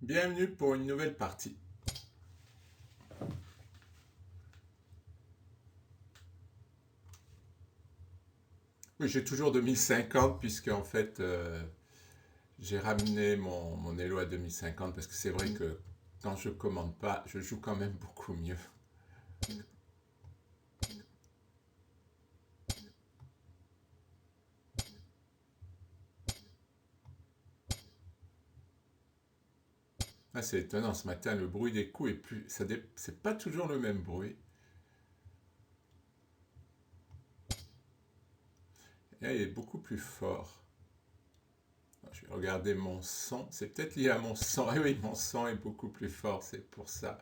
Bienvenue pour une nouvelle partie. Oui, j'ai toujours 2050 puisque en fait j'ai ramené mon Elo à 2050 parce que c'est vrai que quand je commande pas, je joue quand même beaucoup mieux. Ah, c'est étonnant, ce matin le bruit des coups est plus, c'est pas toujours le même bruit. Et là, il est beaucoup plus fort. Je vais regarder mon son, c'est peut-être lié à mon son. Ah oui, mon son est beaucoup plus fort, c'est pour ça.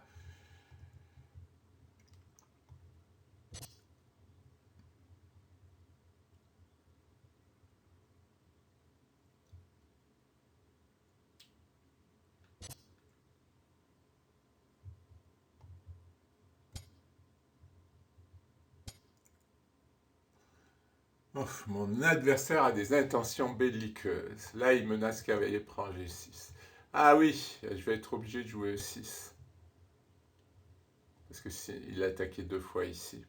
Oh, mon adversaire a des intentions belliqueuses. Là, il menace cavalier prend G6. Ah oui, je vais être obligé de jouer E6. Parce que il a attaqué deux fois ici.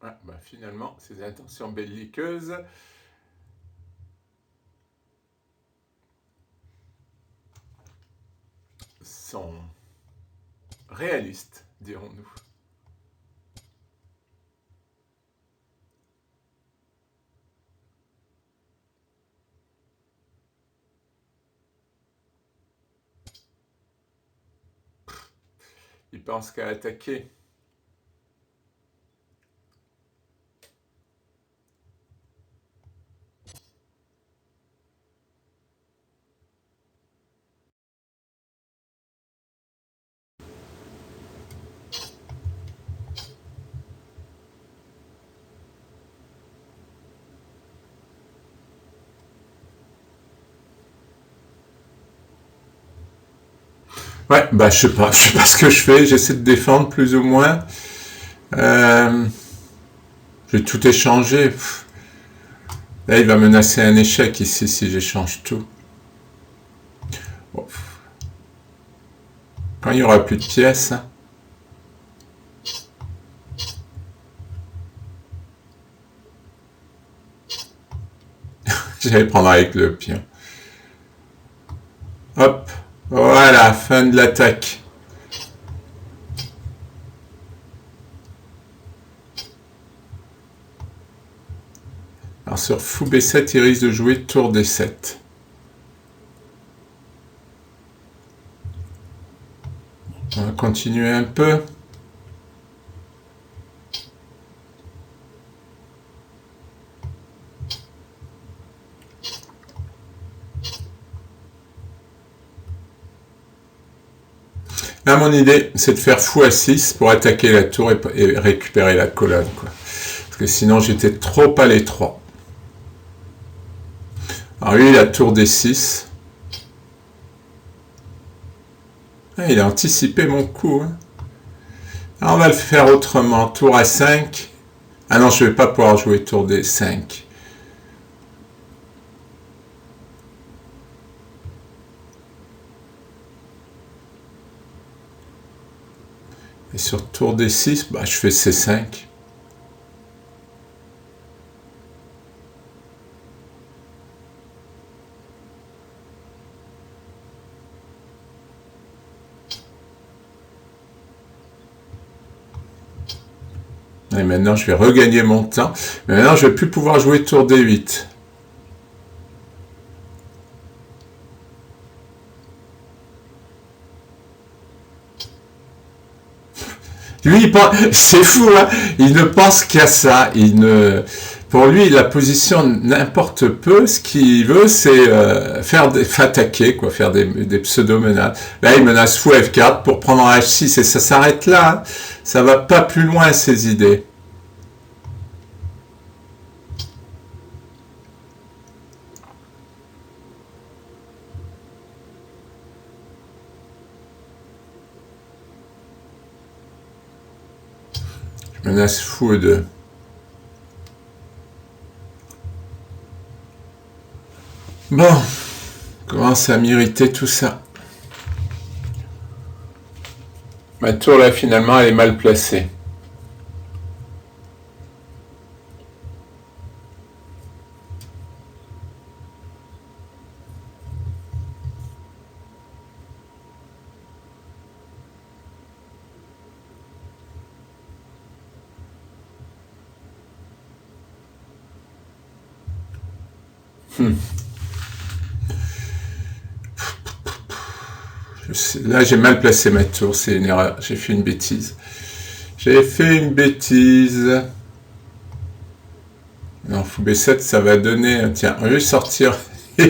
Ah, bah finalement, ses intentions belliqueuses sont réalistes, dirons-nous. Il pense qu'à attaquer. Ouais, bah je sais pas ce que je fais, j'essaie de défendre plus ou moins. Euh, je vais tout échanger. Là, il va menacer un échec ici si j'échange tout. Bon. Quand il y aura plus de pièces, j'allais prendre avec le pion. Hop, voilà, fin de l'attaque. Alors sur fou B7, il risque de jouer tour D7. On va continuer un peu. Là, mon idée, c'est de faire fou à 6 pour attaquer la tour et récupérer la colonne, quoi. Parce que sinon, j'étais trop à l'étroit. Alors lui, il a tour D6. Ah, il a anticipé mon coup. Hein. Alors, on va le faire autrement. Tour A5. Ah non, je ne vais pas pouvoir jouer tour D5. Et sur tour D6, bah, je fais C5. Et maintenant, je vais regagner mon temps. Mais maintenant, je ne vais plus pouvoir jouer tour D8. Lui, c'est fou, hein. Il ne pense qu'à ça. Pour lui, la position n'importe peu. Ce qu'il veut, c'est faire attaquer, quoi, faire des pseudo-menaces. Là, il menace fou F4 pour prendre un H6 et ça s'arrête là. Hein. Ça va pas plus loin, ses idées. Je menace fou E2. Bon, Commence à m'irriter tout ça. Ma tour là finalement elle est mal placée. Là, j'ai mal placé ma tour, c'est une erreur. J'ai fait une bêtise. J'ai fait une bêtise. Non, fou B7, ça va donner... Tiens, je vais sortir... je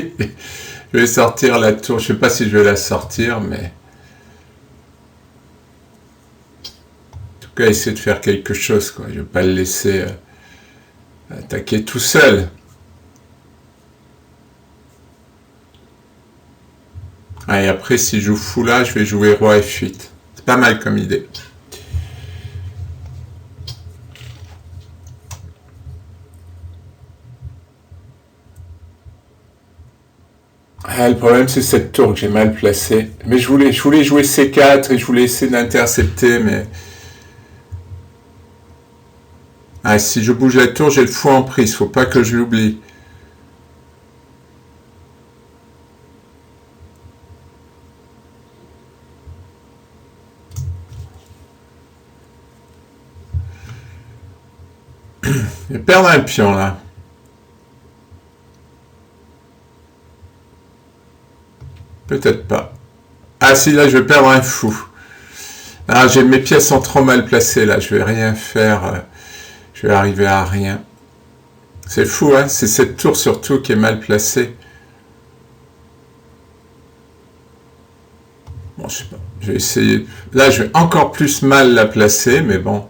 vais sortir la tour. Je sais pas si je vais la sortir, mais... En tout cas, essayer de faire quelque chose, quoi. Je vais pas le laisser attaquer tout seul. Ah, et après, si je joue fou là, je vais jouer roi F8. C'est pas mal comme idée. Ah, le problème, c'est cette tour que j'ai mal placée. Mais je voulais jouer C4 et je voulais essayer d'intercepter, mais... Ah, si je bouge la tour, j'ai le fou en prise. Faut pas que je l'oublie. Je vais perdre un pion, là. Peut-être pas. Ah si, là, je vais perdre un fou. Ah, mes pièces sont trop mal placées, là. Je vais rien faire. Je vais arriver à rien. C'est fou, hein. C'est cette tour, surtout, qui est mal placée. Bon, je sais pas. Je vais essayer... Là, je vais encore plus mal la placer, mais bon...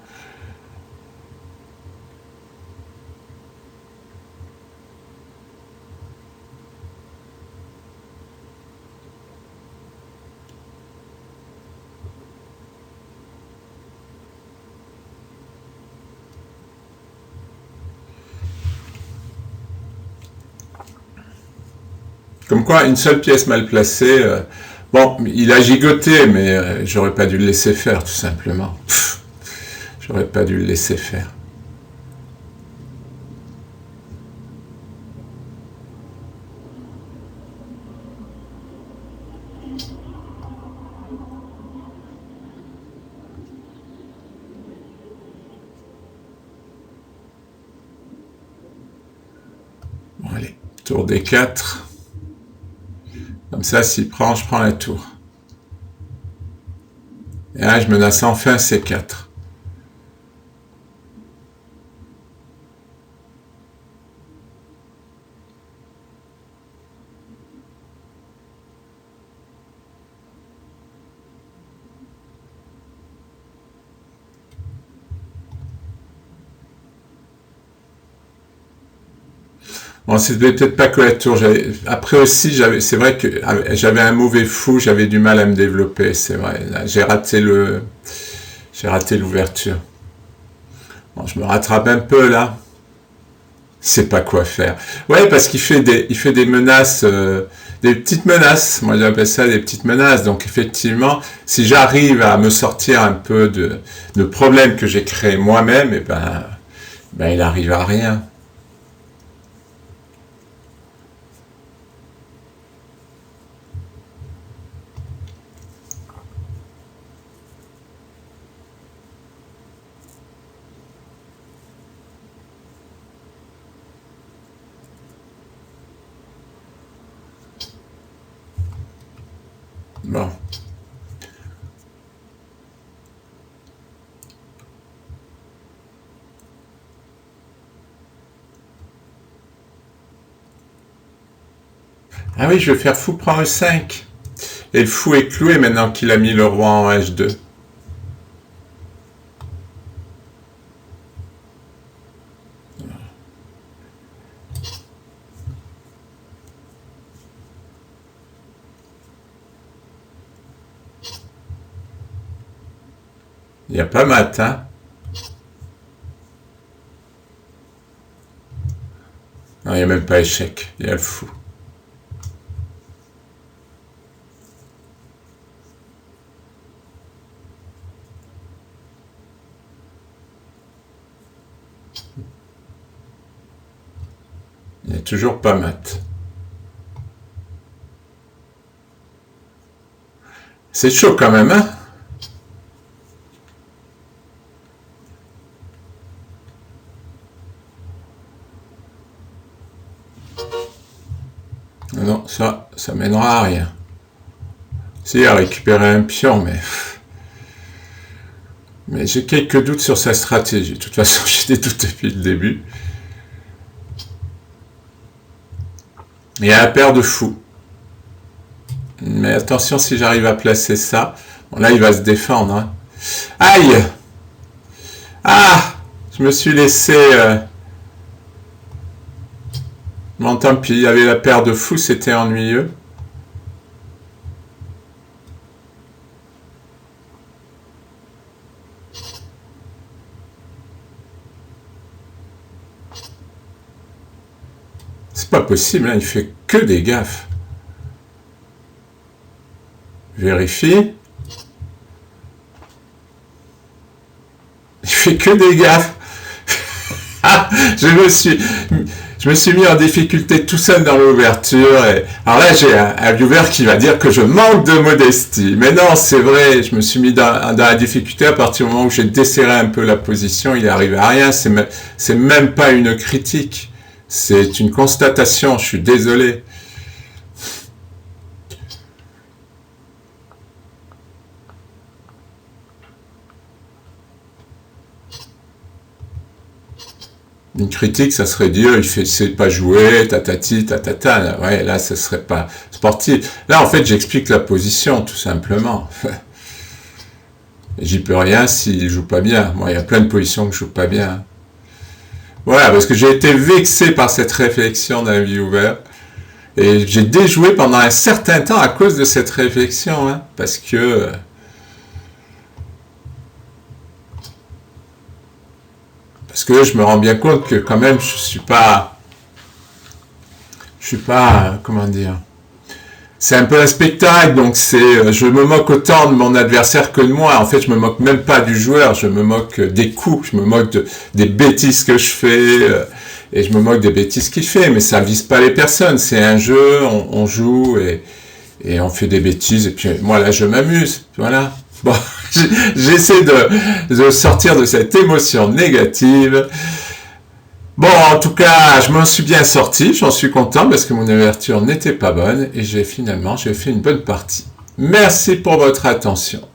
Comme quoi, une seule pièce mal placée... Bon, il a gigoté, mais j'aurais pas dû le laisser faire, tout simplement. J'aurais pas dû le laisser faire. Bon, allez, tour D4. Comme ça, s'il prend, je prends la tour. Et là, je menace enfin C4. Bon, c'était peut-être pas que la tour. Après aussi, c'est vrai que j'avais un mauvais fou, j'avais du mal à me développer, c'est vrai. J'ai raté l'ouverture. Bon, je me rattrape un peu là. Il sait pas quoi faire. Ouais, parce qu'il fait des menaces, des petites menaces. Moi, j'appelle ça des petites menaces. Donc, effectivement, si j'arrive à me sortir un peu de problèmes que j'ai créés moi-même, et ben, il arrive à rien. Bon. Ah oui, je vais faire fou prend E5. Et le fou est cloué maintenant qu'il a mis le roi en H2. Il n'y a pas mat, hein? Non, il n'y a même pas échec. Il y a le fou. toujours pas mat. C'est chaud quand même, hein? Non, ça mènera à rien. Si, à récupérer un pion, mais j'ai quelques doutes sur sa stratégie. De toute façon, j'ai des doutes depuis le début. Il y a la paire de fous. Mais attention si j'arrive à placer ça. Bon, là, il va se défendre. Hein. Aïe! Ah! Je me suis laissé... Bon, tant pis, il y avait la paire de fous, c'était ennuyeux. C'est pas possible, hein, il fait que des gaffes. Vérifie. Il fait que des gaffes. Je me suis mis en difficulté tout seul dans l'ouverture. Alors là, j'ai un viewer qui va dire que je manque de modestie. Mais non, c'est vrai, je me suis mis dans la difficulté à partir du moment où j'ai desserré un peu la position. Il est arrivé à rien. C'est même pas une critique. C'est une constatation. Je suis désolé. Une critique, ça serait dire, il sait pas jouer, tatati, tatata. Ouais, là, ça serait pas sportif. Là, en fait, j'explique la position, tout simplement. J'y peux rien s'il joue pas bien. Moi, il y a plein de positions que je joue pas bien. Voilà, parce que j'ai été vexé par cette réflexion d'un viewer. Et j'ai déjoué pendant un certain temps à cause de cette réflexion. Hein, parce que... Parce que je me rends bien compte que quand même, je suis pas, comment dire, c'est un peu un spectacle, donc je me moque autant de mon adversaire que de moi. En fait, je me moque même pas du joueur, je me moque des coups, je me moque des bêtises que je fais, et je me moque des bêtises qu'il fait, mais ça vise pas les personnes, c'est un jeu, on joue, et on fait des bêtises, et puis moi là, je m'amuse, voilà. Bon, j'essaie de sortir de cette émotion négative. Bon, en tout cas, je m'en suis bien sorti, j'en suis content parce que mon ouverture n'était pas bonne et j'ai fait une bonne partie. Merci pour votre attention.